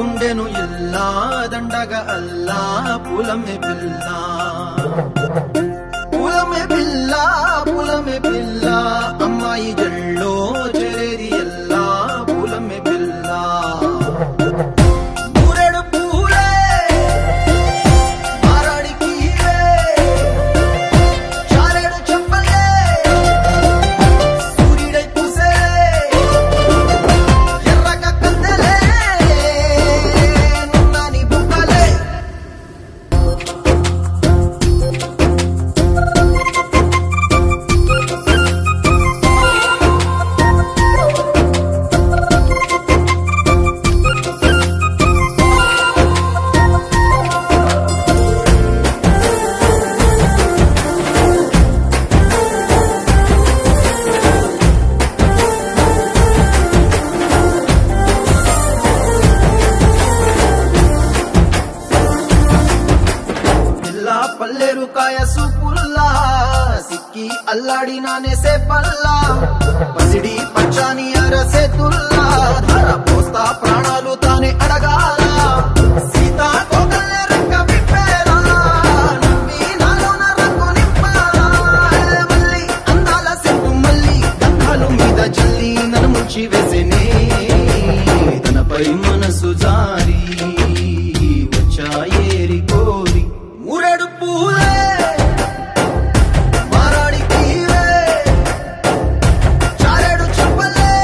గుండెను ఇల్లా దండగా అల్లా పూలమే పిల్ల పూలమే పిల్ల పూలమే పిల్ల అమ్మాయి జల్లో చేరేది ఎల్లా పూలమే పిల్ల ఊరెడు పూలే మారాడికి చారెడు చెప్పలే సూర్యుడై పూసే ఎర్రగా కందలే నున్నాని బుక్కలే పల్లేరు కాయ సూపుల్లా సిక్కి అల్లాడి నానేసే పల్లా పసిడి పచ్చాని అరసే తుల్లా ధర పోస్తా ప్రాణాలు తానే అడగాల సీతా కోగల్లే రెక్క విప్పేరా నమ్మి నాలోన రంగు నింపాలా మళ్ళీ అందాల సెట్టు మళ్ళీ గంధాలు మీద జల్లి నన్ను ముంచి వేసేనే తనపై మనసు జారి వచ్చాయేరి కోరి ఊరెడు పూలే మారాడికి చారెడు చెప్పలే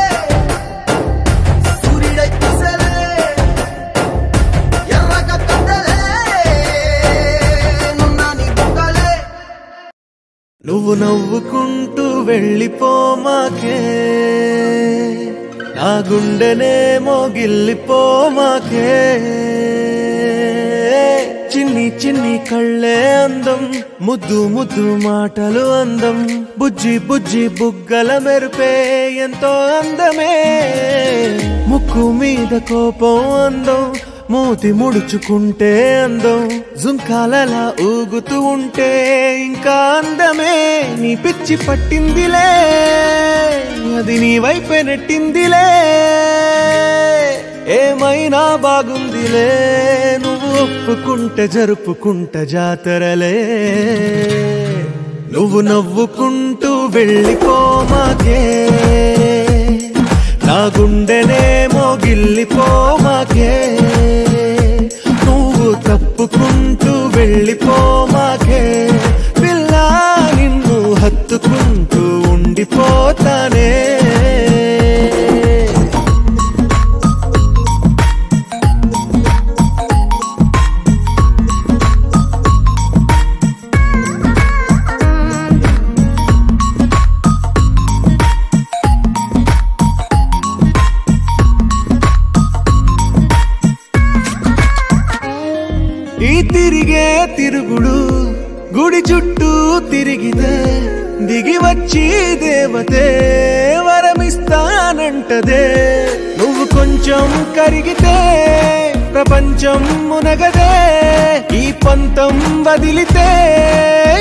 సూర్యుడై పూసలే ఎర్రగా కందలే నున్నాని బుక్కలే నువ్వు నవ్వుకుంటూ వెళ్ళిపోమాకే నా గుండెనేమో గిల్లిపోమాకే చిన్ని చిన్ని కళ్ళే అందం ముద్దు ముద్దు మాటలు అందం బుజ్జి బుజ్జి బుగ్గల మెరుపే ఎంతో అందమే ముక్కు మీద కోపం అందం మూతి ముడుచుకుంటే అందం జుంకాలలా ఊగుతూ ఉంటే ఇంకా అందమే నీ పిచ్చి పట్టిందిలే అది నీ వైపే నెట్టిందిలే ఏమైనా బాగుందిలే నువ్వు ఒప్పుకుంటే జరుపుకుంట జాతరలే నువ్వు నవ్వుకుంటూ వెళ్ళిపోమాకే నా గుండెనేమో గిల్లిపోమాకే నువ్వు తప్పుకుంటూ వెళ్ళిపోమాకే పిల్ల నిన్ను హత్తుకుంటూ ఉండిపోతానే ఈ తిరిగే తిరుగుడు గుడి చుట్టూ తిరిగితే దిగి వచ్చి దేవతే వరమిస్తానంటదే నువ్వు కొంచెం కరిగితే ప్రపంచం మునగదే ఈ పంతం వదిలితే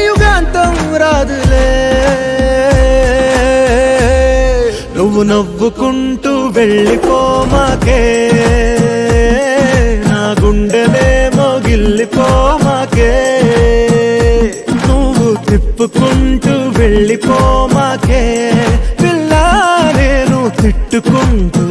యుగాంతం రాదులే నువ్వు నవ్వుకుంటూ వెళ్ళిపోమాకే నా గుండెనేమో గిల్లిపోమాకే నువ్వు తిప్పుకుంటూ వెళ్ళిపోమాకే పిల్ల నేను తిట్టుకుంటూ